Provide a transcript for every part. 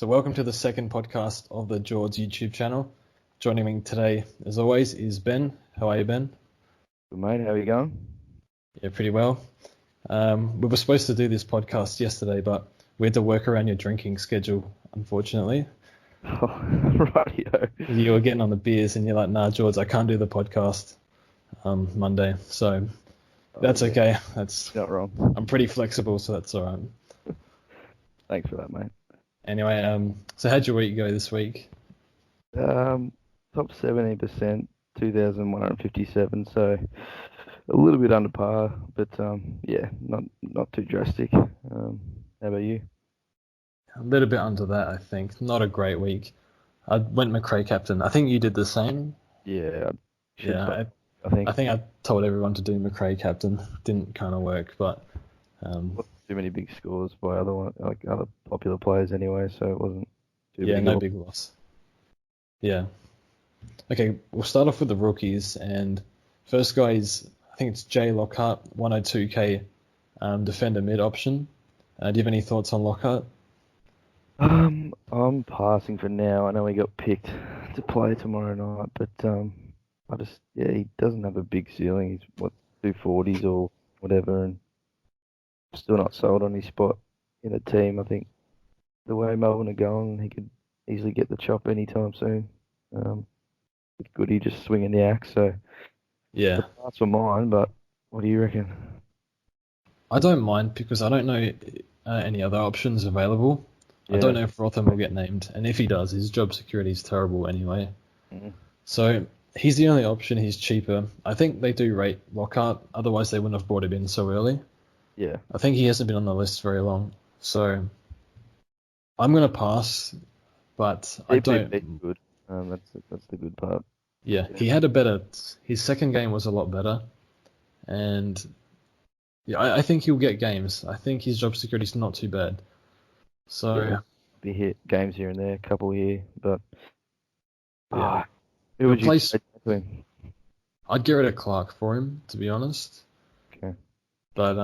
So welcome to the second podcast of the Jords YouTube channel. Joining me today, as always, is Ben. How are you, Ben? Good mate, how are you going? Yeah, pretty well. We were supposed to do this podcast yesterday, but we had to work around your drinking schedule, unfortunately. Oh, rightio. You were getting on the beers and you're like, nah, Jords, I can't do the podcast Monday. So that's okay. Not wrong. I'm pretty flexible, so that's all right. Thanks for that, mate. Anyway, so how'd your week go this week? Top 70%, 2,157, so a little bit under par, but yeah, not too drastic. How about you? A little bit under that, I think. Not a great week. I went McRae captain. I think you did the same. Yeah, Yeah, I think. I think I told everyone to do McRae captain. Didn't kind of work, but Wasn't too many big scores by other popular players anyway, so it wasn't too yeah, big. no big loss. Yeah. Okay, we'll start off with the rookies, and first guy is, I think it's Jay Lockhart, 102k defender mid option. Do you have any thoughts on Lockhart? I'm passing for now. I know he got picked to play tomorrow night, but he doesn't have a big ceiling. He's 240s or whatever, and still not sold on his spot in the team. I think the way Melbourne are going, he could easily get the chop anytime soon. With Goody just swinging the axe, so Yeah, that's for mine. But what do you reckon? I don't mind because I don't know any other options available. I don't know if Rotham will get named, and if he does, his job security is terrible anyway. Mhm. So he's the only option. He's cheaper. I think they do rate Lockhart, otherwise they wouldn't have brought him in so early. Yeah, I think he hasn't been on the list very long, so I'm gonna pass. But I don't. He's good. That's the good part. Yeah, he had a better. His second game was a lot better, and yeah, I think he'll get games. I think his job security is not too bad. So Yeah. Be hit games here and there, a couple here, but yeah, who would you replace. trade between? I'd get rid of Clark for him, to be honest. Okay. But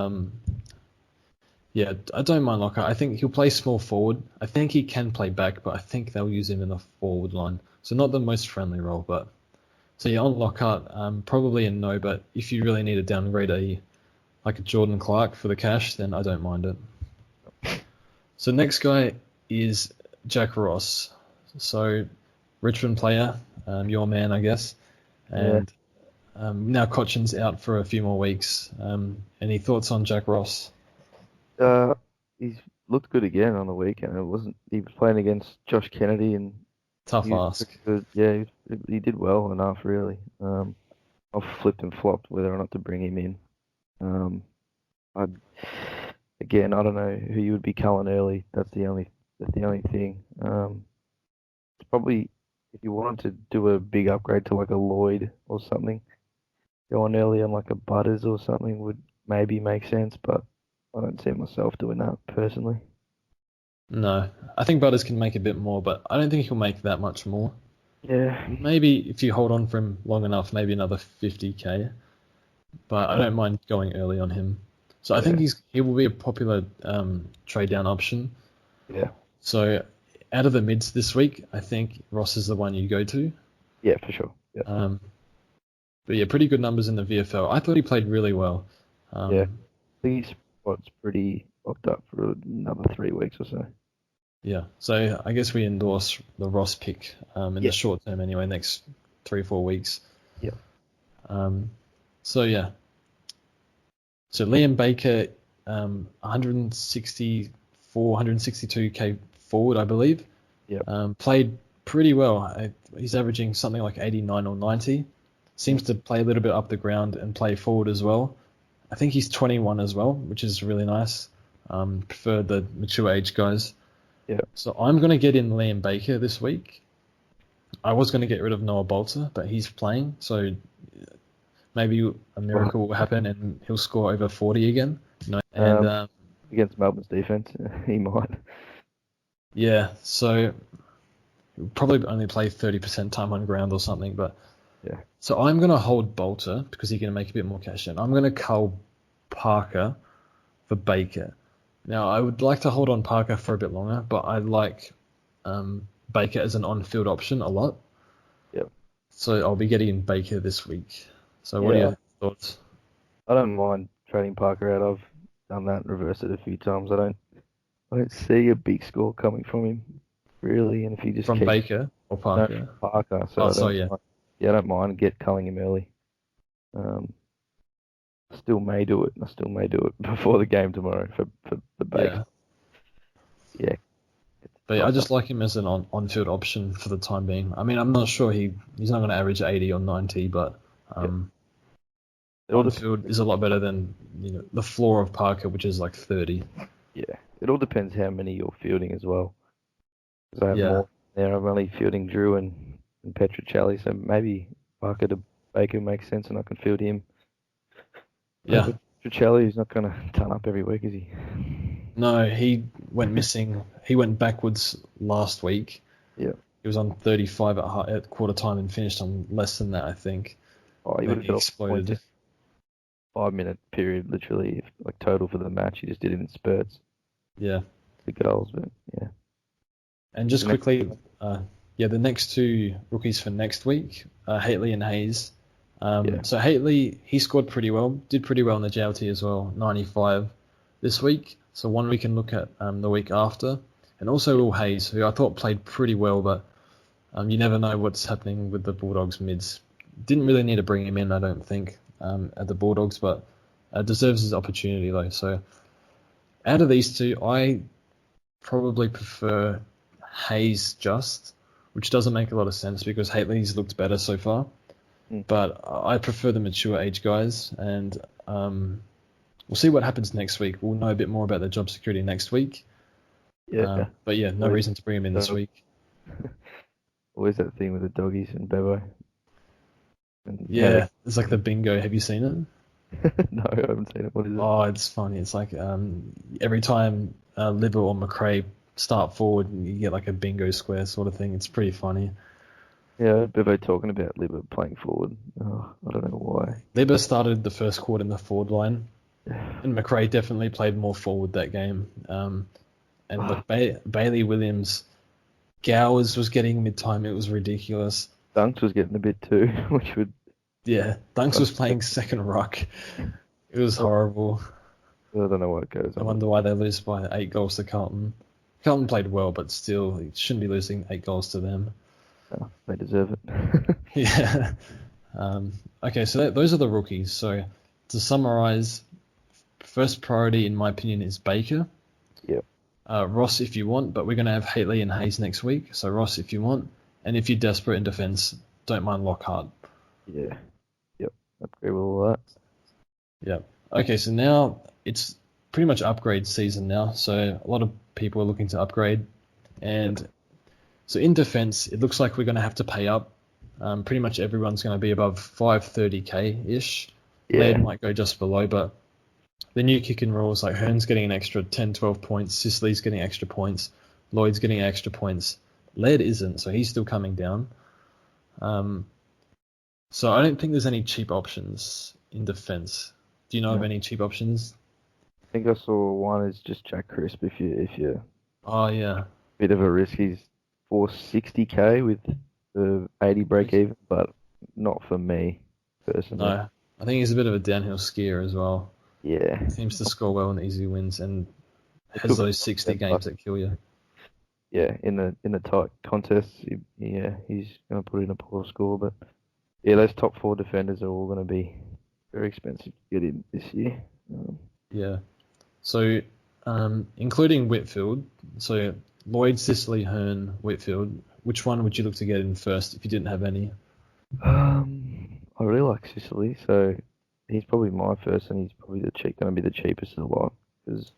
yeah, I don't mind Lockhart. I think he'll play small forward. I think he can play back, but I think they'll use him in the forward line. So not the most friendly role, but so yeah, on Lockhart, probably a no. But if you really need to downgrade like a Jordan Clark for the cash, then I don't mind it. So next guy is Jack Ross. So Richmond player, your man, I guess. And now Cochin's out for a few more weeks. Any thoughts on Jack Ross? He's looked good again on the weekend. He was playing against Josh Kennedy and Tough he was ask. good. Yeah, he did well enough really. I've flipped and flopped whether or not to bring him in. I I don't know who you would be culling early. That's the only thing. It's probably if you wanted to do a big upgrade to like a Lloyd or something, going early on like a Butters or something would maybe make sense, but I don't see myself doing that personally. No, I think Butters can make a bit more, but I don't think he'll make that much more. Yeah, Maybe if you hold on for him long enough, maybe another 50k. But I don't mind going early on him. So I think he will be a popular trade down option. yeah, So out of the mids this week, I think Ross is the one you go to. yeah, for sure. Yeah, But yeah, pretty good numbers in the VFL. I thought he played really well. yeah. I think his spot's pretty locked up for another 3 weeks or so. Yeah, so I guess we endorse the Ross pick in the short term anyway, next 3 or 4 weeks. Yeah. So yeah. So Liam Baker, 164, 162k forward, I believe. Yeah. Played pretty well. He's averaging something like 89 or 90. Seems to play a little bit up the ground and play forward as well. I think he's 21 as well, which is really nice. Prefer the mature age guys. Yeah. So I'm going to get in Liam Baker this week. I was going to get rid of Noah Bolter, but he's playing, so maybe a miracle will happen and he'll score over 40 again. And against Melbourne's defense, he might. Yeah, so he'll probably only play 30% time on ground or something. But yeah. So I'm going to hold Bolter because he's going to make a bit more cash in. I'm going to cull Parker for Baker. Now, I would like to hold on Parker for a bit longer, but I like Baker as an on-field option a lot. Yep. So I'll be getting Baker this week. So what are Yeah, your thoughts? I don't mind trading Parker out. I've done that and reversed it a few times. I don't see a big score coming from him, really. And if he just From keeps Baker or no Parker? Parker, so Oh, I don't sorry, yeah. mind, yeah, I don't mind culling him early. Um, still may do it. I still may do it before the game tomorrow for the Baker. Yeah. Yeah, it's But yeah, I tough just one. like him as an on-field option for the time being. I mean, I'm not sure he's not going to average 80 or 90, but Yeah, it all depends. on-field is a lot better than the floor of Parker, which is like 30. Yeah, it all depends how many you're fielding as well. Because I have Yeah, more there. I'm only fielding Drew and Petrocelli, so maybe Parker to Baker makes sense, and I can field him yeah. over Petrocelli, who's not going to turn up every week, is he? No, he went missing. He went backwards last week. Yeah. He was on 35 at quarter time and finished on less than that, I think. Oh, he would Then have he got off points exploded. 5 minute period, literally, like total for the match. He just did it in spurts, Yeah. the goals, but yeah. And just The next, quickly, the next two rookies for next week, Haitley and Hayes. yeah, So Haitley, he scored pretty well, did pretty well in the JLT as well, 95 this week. So one we can look at the week after. And also Will Hayes, who I thought played pretty well, but you never know what's happening with the Bulldogs mids. Didn't really need to bring him in, I don't think, at the Bulldogs, but deserves his opportunity though. So out of these two, I probably prefer Hayes which doesn't make a lot of sense because Haitley's looked better so far. mm, But I prefer the mature age guys, and we'll see what happens next week. We'll know a bit more about the job security next week. yeah. But yeah, no Always, reason to bring him in this week. always that thing with the doggies and Bevo. And how Yeah, it's like the bingo. Have you seen it? no, I haven't seen it. What is it? Oh, it's funny. It's like every time Libba or McRae start forward, you get like a bingo square sort of thing. It's pretty funny. Yeah, Bevo talking about Libba playing forward. Oh, I don't know why. Libba started the first quarter in the forward line, and McRae definitely played more forward that game. And look, Bailey Williams, Gowers was getting mid-time. It was ridiculous. Dunks was getting a bit too, which would. Yeah, Dunks was playing second ruck. It was horrible. I don't know what goes I on. wonder why they lose by 8 goals to Carlton. Carlton played well, but still, it shouldn't be losing 8 goals to them. Oh, they deserve it. Yeah. Okay, so those are the rookies. So to summarize, first priority, in my opinion, is Baker. Yep. Ross, if you want, but we're going to have Haitley and Hayes next week. So Ross, if you want. And if you're desperate in defence, don't mind Lockhart. Yeah. Yep. I agree with all that. Yeah. Okay, so now it's pretty much upgrade season now. So a lot of people are looking to upgrade. And so in defence, it looks like we're going to have to pay up. Pretty much everyone's going to be above 530k-ish. Yeah. Laird might go just below, but the new kicking rules, like Hearn's getting an extra 10, 12 points, Sicily's getting extra points, Lloyd's getting extra points. Laird isn't, so he's still coming down. So I don't think there's any cheap options in defence. Do you know of No. any cheap options? I think I saw one is just Jack Crisp if you're Oh, yeah. bit of a risk. He's 460k with the 80 break even, but not for me personally. No. I think he's a bit of a downhill skier as well. Yeah. Seems to score well in easy wins and It has took those 60 them, games that kill you. yeah, in the tight contests, he's going to put in a poor score. But yeah, those top four defenders are all going to be very expensive to get in this year. Yeah. So, including Whitfield, so Lloyd, Sicily, Hearn, Whitfield, which one would you look to get in first if you didn't have any? I really like Sicily, so he's probably my first, and he's probably going to be the cheapest of the lot because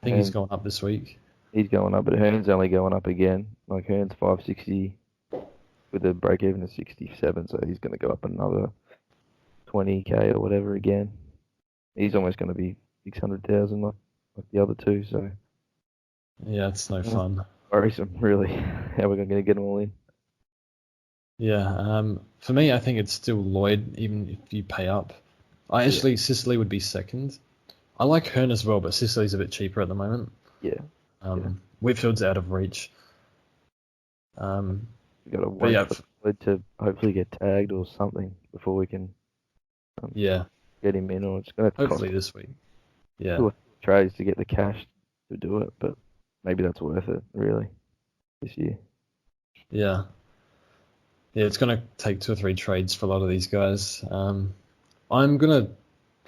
I think he's going up this week. he's going up, but Hearn's only going up again. Like Hearn's 560 with a break even of 67, so he's going to go up another 20k or whatever again. He's almost going to be 600,000 like the other two, so Yeah, it's no fun. worrisome, really. How we're going to get them all in. Yeah. For me, I think it's still Lloyd, even if you pay up. Sicily would be second. I like Hearn as well, but Sicily's a bit cheaper at the moment. Yeah. Whitfield's out of reach. We got to But wait yeah, for Lloyd to hopefully get tagged or something before we can um, yeah. get him in, or it's going to cost Hopefully this week. Yeah, two or three trades to get the cash to do it, but maybe that's worth it, really, this year. yeah, yeah. It's gonna take 2 or 3 trades for a lot of these guys. I'm gonna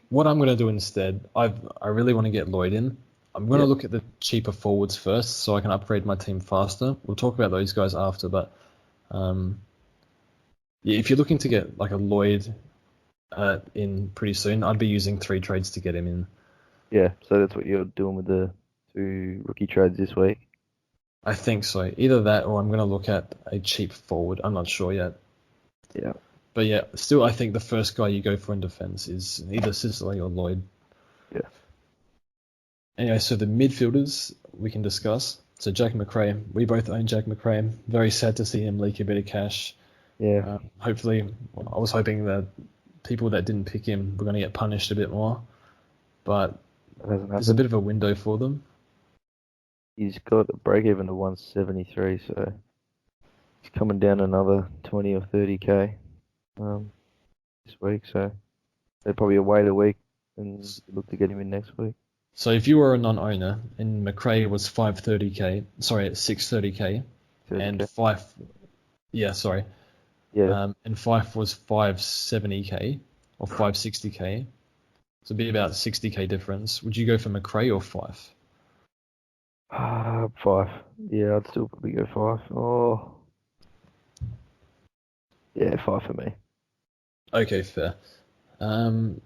what I'm gonna do instead. I really want to get Lloyd in. I'm gonna Yeah, look at the cheaper forwards first, so I can upgrade my team faster. We'll talk about those guys after, but um, yeah, if you're looking to get like a Lloyd in pretty soon, I'd be using 3 trades to get him in. yeah. So that's what you're doing with the 2 rookie trades this week. I think so. Either that, or I'm gonna look at a cheap forward. I'm not sure yet. Yeah, But yeah, still, I think the first guy you go for in defense is either Sicily or Lloyd. yeah, Anyway, so the midfielders we can discuss. So Jack McRae, we both own Jack McRae. Very sad to see him leak a bit of cash. yeah. Hopefully, I was hoping that people that didn't pick him were going to get punished a bit more. But That hasn't there's a happened. bit of a window for them. He's got a break even to 173, so he's coming down another 20 or 30k this week. So they'd probably wait a week and look to get him in next week. So if you were a non-owner and McRae was 530k, sorry, 630k, and 30k. Fife, yeah, sorry, Yeah. and Fife was 570k or 560k, so it'd be about 60k difference. Would you go for McRae or Fife? Five. Yeah, I'd still probably go five. Oh, yeah, five for me. Okay, fair. Um,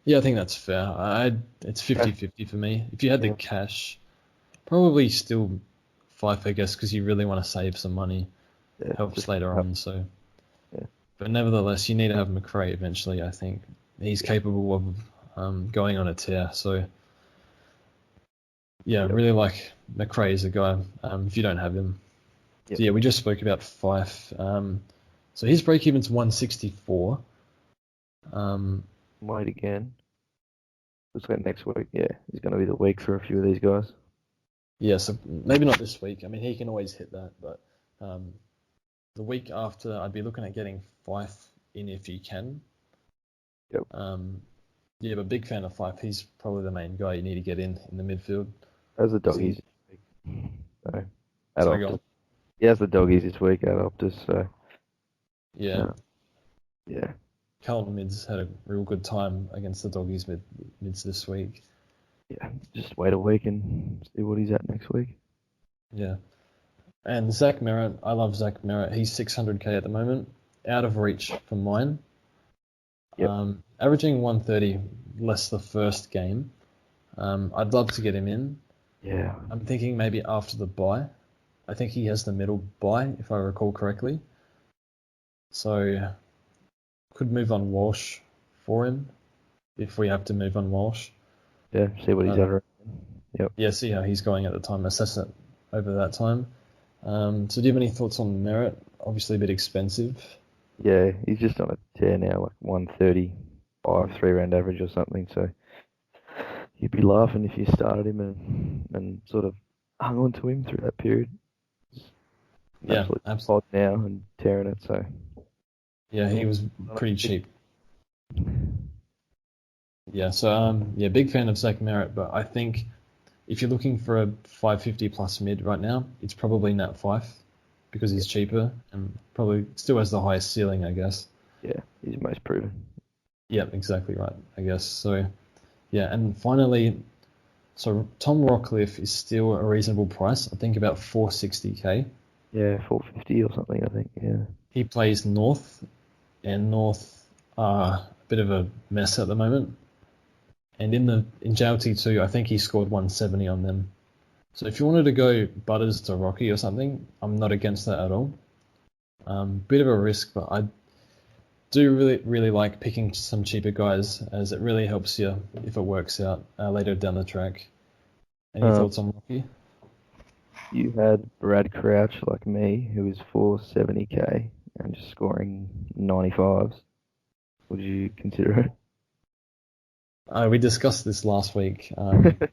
yeah, I think that's fair. It's Okay. 50-50 for me. If you had the Yeah, cash, probably still Fife, I guess, because you really want to save some money. yeah, Helps just later on. So, yeah, but nevertheless, you need to have McRae eventually. I think he's yeah, capable of going on a tear. So, yeah, yep, really like McRae as a guy. If you don't have him, yep. so yeah, we just spoke about Fife. So his break even's 164. Um, Wait again. Looks like next week. Yeah, is going to be the week for a few of these guys. yeah, so maybe not this week. I mean, he can always hit that, but um, the week after, I'd be looking at getting Fife in if you can. Yep. Yeah, but big fan of Fife. He's probably the main guy you need to get in the midfield. How's the So doggies this week? So, at sorry, go Optus. on. He has the doggies this week at Optus. So, Yeah, uh, yeah, Carlton Mids had a real good time against the Doggies mids this week. yeah. Just wait a week and see what he's at next week. Yeah, and Zach Merritt, I love Zach Merritt. He's 600k at the moment, out of reach for mine. Yep. Averaging 130 less the first game. I'd love to get him in. Yeah. I'm thinking maybe after the bye. I think he has the middle bye, if I recall correctly. So could move on Walsh for him if we have to move on Walsh. Yeah. See what he's Uh, at. Yep. yeah, see how he's going at the time. Assess it over that time. So do you have any thoughts on Merritt? Obviously a bit expensive. Yeah, he's just on a tear now, like 135, 3 round average or something. So you'd be laughing if you started him and sort of hung on to him through that period. He's an Yeah, absolute pod now and tearing it. So yeah, he was pretty cheap. Yeah, so yeah, big fan of Zach Merritt, but I think if you're looking for a 550 plus mid right now, it's probably Nat Fife because yeah, he's cheaper and probably still has the highest ceiling, I guess. yeah, he's most proven. Yeah, exactly right, I guess. So yeah, and finally, so Tom Rockcliffe is still a reasonable price. I think about 460k. Yeah, 450 or something, I think. Yeah, He plays North, and North are a bit of a mess at the moment. And in JLT2, I think he scored 170 on them. So if you wanted to go Butters to Rocky or something, I'm not against that at all. Bit of a risk, but I do really like picking some cheaper guys as it really helps you if it works out later down the track. Any um, thoughts on Rocky? you had Brad Crouch like me, who is 470k and just scoring 95s. Would you consider We discussed this last week. it?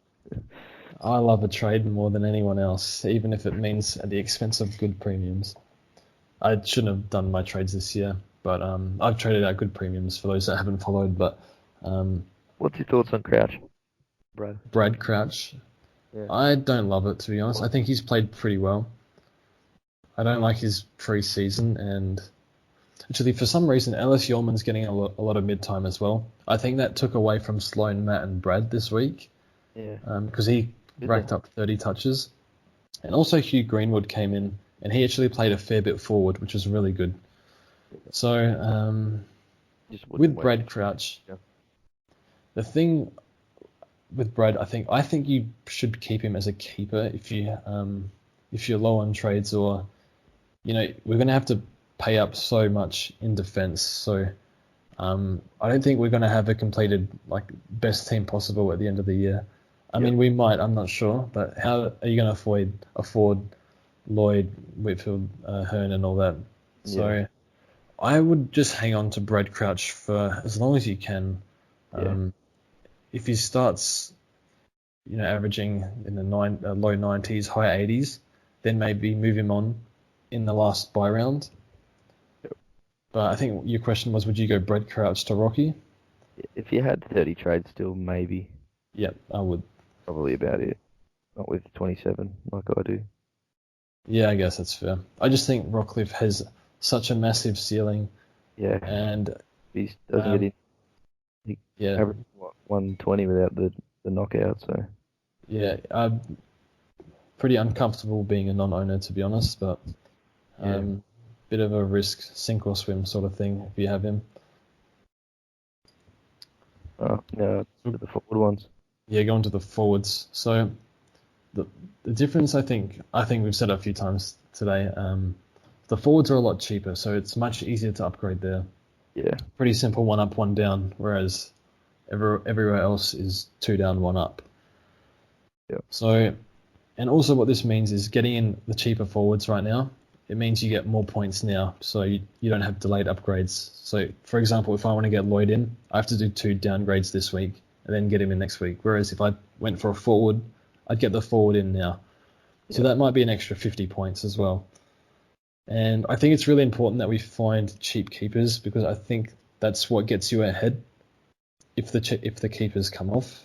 I love a trade more than anyone else, even if it means at the expense of good premiums. I shouldn't have done my trades this year, but I've traded out good premiums for those that haven't followed. But um, What's your thoughts on Crouch, bro? Brad Crouch, Yeah. I don't love it, to be honest. I think he's played pretty well. I don't like his pre-season, and actually, for some reason, Ellis Yeoman's getting a lot of mid-time as well. I think that took away from Sloan, Matt, and Brad this week Yeah. because he Did racked they? up 30 touches. And also Hugh Greenwood came in, and he actually played a fair bit forward, which was really good. So Just wouldn't with wait. Brad Crouch, Yeah. the thing with Brad, I think you should keep him as a keeper if you're low on trades, or we're going to have to pay up so much in defense. So I don't think we're going to have a completed best team possible at the end of the year. I Yep. mean, we might. I'm not sure, but how are you going to afford Lloyd, Whitfield, Hearn, and all that? So Yeah. I would just hang on to Brad Crouch for as long as you can. Yeah. If he starts, averaging in the low 90s, high 80s, then maybe move him on in the last buy round. Yep. But I think your question was, would you go Brad Crouch to Rocky? If you had 30 trades still, maybe. Yep, I would. Probably about it. Not with 27 like I do. Yeah, I guess that's fair. I just think Rockcliffe has such a massive ceiling, Yeah. and He doesn't get in. He yeah, averaged 120 without the knockout, so yeah, I'm pretty uncomfortable being a non-owner, to be honest. But yeah. bit of a risk, sink or swim sort of thing if you have him. No, to the forward ones. Yeah, going to the forwards. So the difference, I think we've said it a few times today. The forwards are a lot cheaper, so it's much easier to upgrade there. Yeah. Pretty simple, one up, one down, whereas everywhere else is two down, one up. Yeah. So, and also what this means is getting in the cheaper forwards right now. It means you get more points now, so you don't have delayed upgrades. So, for example, if I want to get Lloyd in, I have to do 2 downgrades this week and then get him in next week. Whereas if I went for a forward, I'd get the forward in now. So Yeah. that might be an extra 50 points as well. And I think it's really important that we find cheap keepers because I think that's what gets you ahead if the keepers come off.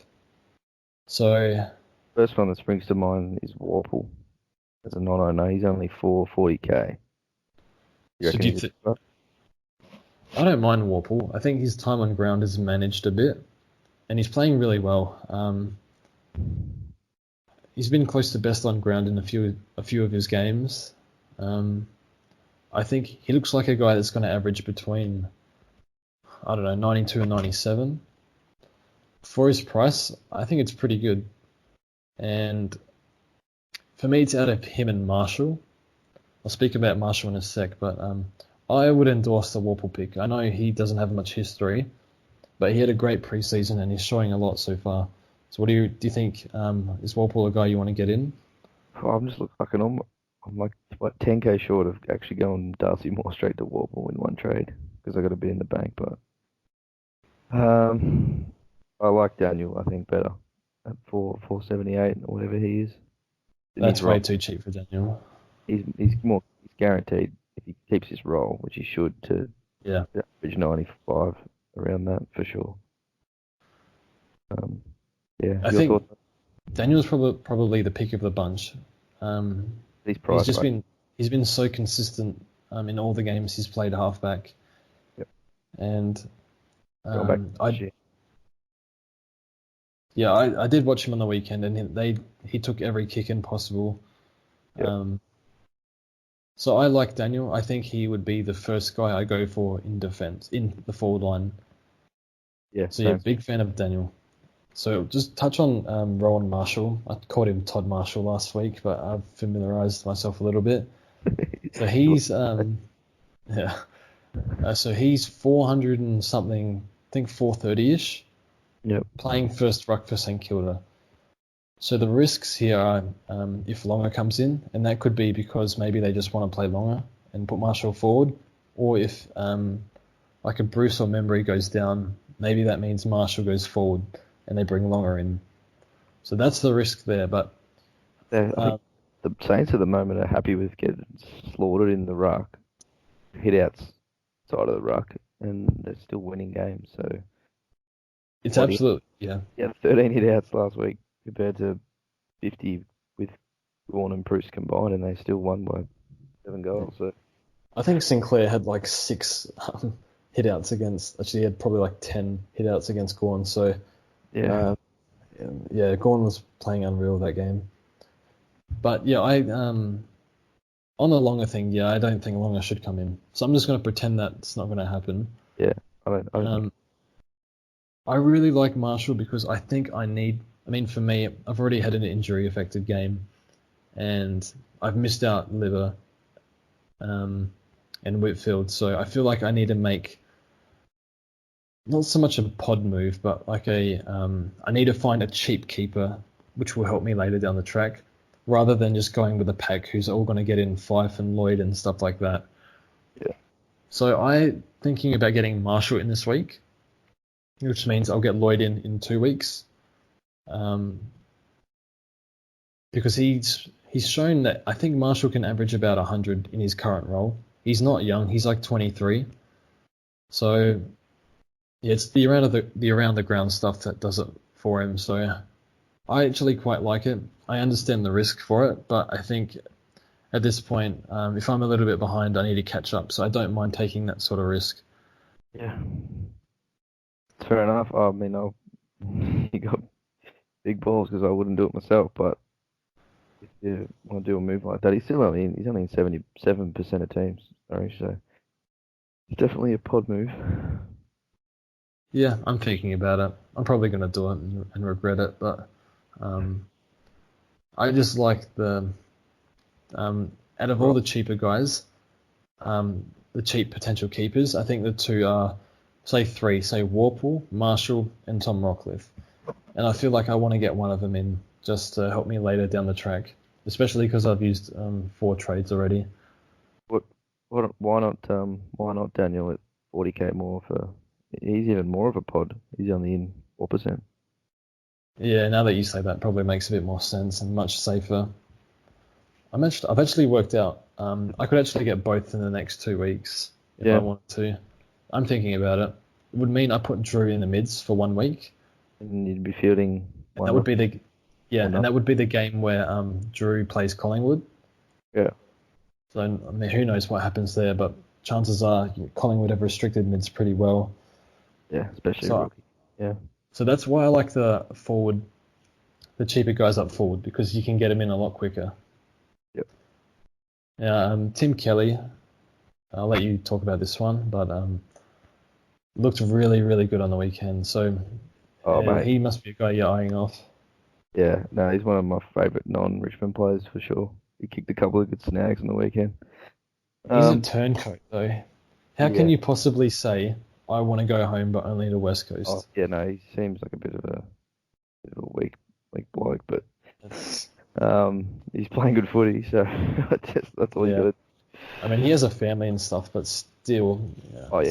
So First one that springs to mind is Warple. As a non-owner, he's only 440k. You so reckon do you he's a th- keeper? I don't mind Warple. I think his time on ground is managed a bit, and he's playing really well. He's been close to best on ground in a few of his games. Um, I think he looks like a guy that's going to average between, I don't know, 92 and 97. For his price, I think it's pretty good. And for me, it's out of him and Marshall. I'll speak about Marshall in a sec, but I would endorse the Warple pick. I know he doesn't have much history, but he had a great preseason and he's showing a lot so far. So what do you think? Is Warple a guy you want to get in? Oh, I'm just looking. I'm like 10k short of actually going Darcy Moore straight to Warple in one trade because I got to be in the bank. But I like Daniel. I think better at 478 or whatever he is. In his That's role, way too cheap for Daniel. he's guaranteed if he keeps his role, which he should, to Yeah, average 95 around that for sure. Yeah, I your think thoughts? Daniel's probably the pick of the bunch. Um, He's he's priced just right. he's been so consistent in all the games he's played halfback, Yep. and Going back to this I year. yeah I did watch him on the weekend, and he took every kick in possible. Yep. So I like Daniel. I think he would be the first guy I go for in defense in the forward line. Yeah, So yeah, same. big fan of Daniel. So just touch on Rowan Marshall. I called him Todd Marshall last week, but I've familiarized myself a little bit. So he's yeah. So he's 400 and something, I think 430-ish, Yep. playing first ruck for St Kilda. So the risks here are if Longer comes in, and that could be because maybe they just want to play Longer and put Marshall forward, or if like a Bruce or Membry goes down, maybe that means Marshall goes forward and they bring Longer in. So that's the risk there. But I think the Saints at the moment are happy with getting slaughtered in the ruck, hit outs side of the ruck, and they're still winning games. So it's what do absolutely, yeah. you have 13 hit outs last week compared to 50 with Gawn and Bruce combined, and they still won by 7 goals. So I think Sinclair had like 6 hitouts against. Actually, he had probably like 10 hitouts against Gorn. So yeah, uh, yeah, Gorn was playing unreal that game. But yeah, I on the Longer thing, yeah, I don't think Longer should come in. So I'm just going to pretend that's not going to happen. yeah. I don't think. I really like Marshall because I think I need. I mean, for me, I've already had an injury-affected game, and I've missed out Liver and Whitfield. So I feel like I need to make not so much a pod move, but like I need to find a cheap keeper, which will help me later down the track, rather than just going with a pack who's all going to get in Fife and Lloyd and stuff like that. Yeah. So I'm thinking about getting Marshall in this week, which means I'll get Lloyd in 2 weeks, because he's shown that I think Marshall can average about 100 in his current role. He's not young; he's like 23. So yeah, it's the around the ground stuff that does it for him. So I actually quite like it. I understand the risk for it, but I think at this point, if I'm a little bit behind, I need to catch up. So I don't mind taking that sort of risk. Yeah. Fair enough. I mean, you got big balls because I wouldn't do it myself, but if you want to do a move like that, he's only in 77% of teams. Sorry, so it's definitely a pod move. Yeah, I'm thinking about it. I'm probably going to do it and regret it, but I just like out of all the cheaper guys, the cheap potential keepers, I think the two are, say Warple, Marshall, and Tom Rockcliffe. And I feel like I want to get one of them in just to help me later down the track, especially because I've used 4 trades already. Why not Daniel at 40k more for? He's even more of a pod. He's only in 4%. Yeah, now that you say that, probably makes a bit more sense and much safer. I've actually worked out. I could actually get both in the next 2 weeks if I wanted to. I'm thinking about it. It would mean I put Drew in the mids for 1 week. And you'd be fielding. And that would be the game where Drew plays Collingwood. Yeah. So I mean, who knows what happens there? But chances are Collingwood have restricted mids pretty well. Yeah, especially rookie. Yeah. So that's why I like the cheaper guys up forward, because you can get them in a lot quicker. Yep. Yeah. Tim Kelly, I'll let you talk about this one, but looked really, really good on the weekend. So mate, he must be a guy you're eyeing off. Yeah, no, he's one of my favourite non-Richmond players for sure. He kicked a couple of good snags on the weekend. He's a turncoat though. How can you possibly say I want to go home but only to West Coast? Oh, yeah, no, he seems like a bit of a weak bloke, but he's playing good footy, so that's all you got. I mean, he has a family and stuff, but still, a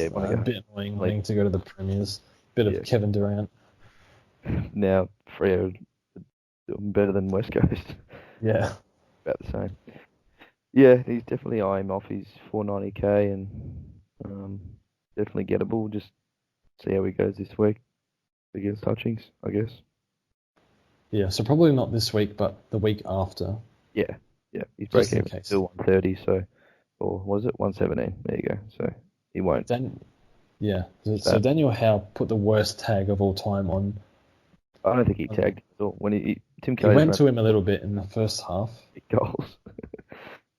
bit annoying wanting to go to the Premiers. Bit of Kevin Durant. Now Freo doing better than West Coast. Yeah. About the same. Yeah, he's definitely eyeing off his 490k and definitely gettable. Just see how he goes this week against Hutchings, I guess. Yeah, so probably not this week, but the week after. Yeah. He's breaking even still 130, so, or was it 117? There you go. So he won't. So Daniel Howe put the worst tag of all time on. I don't think he tagged at all. When Tim Kelly went to him a little bit in the first half. Goals.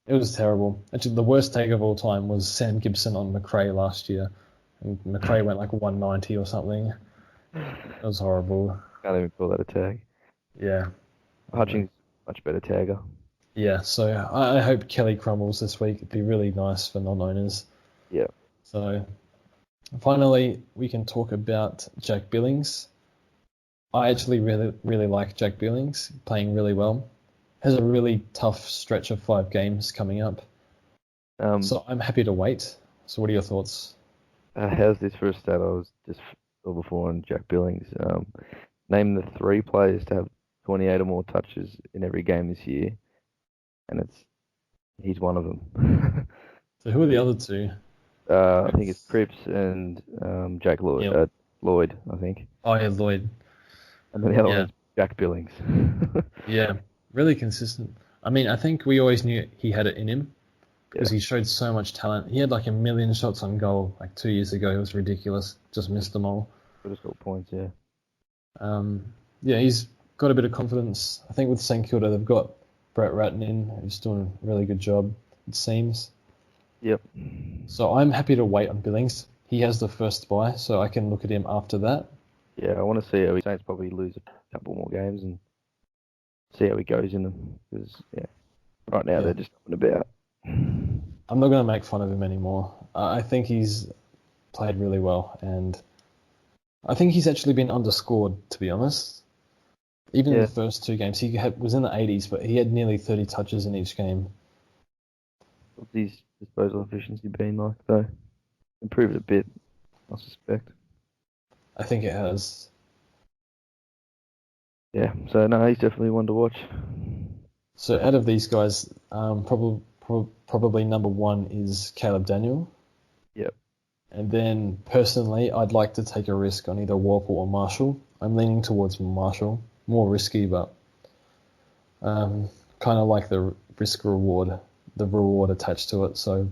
It was terrible. Actually, the worst tag of all time was Sam Gibson on McRae last year. And McRae went like 190 or something. It was horrible. Can't even call that a tag. Yeah. Hutchings, much better tagger. Yeah, so I hope Kelly crumbles this week. It'd be really nice for non-owners. Yeah. So finally, we can talk about Jack Billings. I actually really, really like Jack Billings, playing really well. Has a really tough stretch of 5 games coming up. So I'm happy to wait. So what are your thoughts? How's this for a stat? I was just before on Jack Billings. Name the 3 players to have 28 or more touches in every game this year, and he's one of them. So who are the other two? I think it's Cripps and Jack Lloyd. Yeah. Lloyd, I think. Oh yeah, Lloyd. And then the other Yeah. one's Jack Billings. Yeah, really consistent. I mean, I think we always knew he had it in him because Yeah. he showed so much talent. He had like 1 million shots on goal like 2 years ago. It was ridiculous. Just missed them all. Could have scored points, yeah. Yeah, he's got a bit of confidence. I think with St Kilda, they've got Brett Ratton in, who's doing a really good job, it seems. Yep. So I'm happy to wait on Billings. He has the first bye, so I can look at him after that. Yeah, I want to see how he Saints probably lose a couple more games and see how he goes in them. Because, yeah, right now they're just up and about. I'm not going to make fun of him anymore. I think he's played really well, and I think he's actually been underscored, to be honest. Even in the first two games, was in the 80s, but he had nearly 30 touches in each game. What's his disposal efficiency been like, though? Improved a bit, I suspect. I think it has. Yeah, so no, he's definitely one to watch. So out of these guys, probably number one is Caleb Daniel. Yep. And then personally, I'd like to take a risk on either Warple or Marshall. I'm leaning towards Marshall. More risky, but kind of like the risk reward, the reward attached to it. So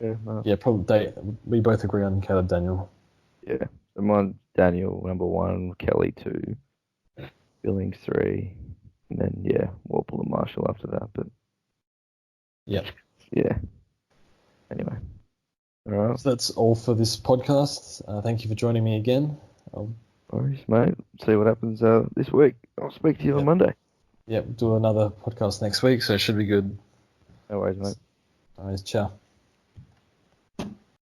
yeah, probably we both agree on Caleb Daniel. Yeah, so mine's Daniel number 1, Kelly 2, Billings 3, and then Warple and Marshall after that. But yeah. Anyway, all right. So that's all for this podcast. Thank you for joining me again. No worries, mate. See what happens this week. I'll speak to you on Monday. Yep, do another podcast next week, so it should be good. No worries, mate. All right, ciao.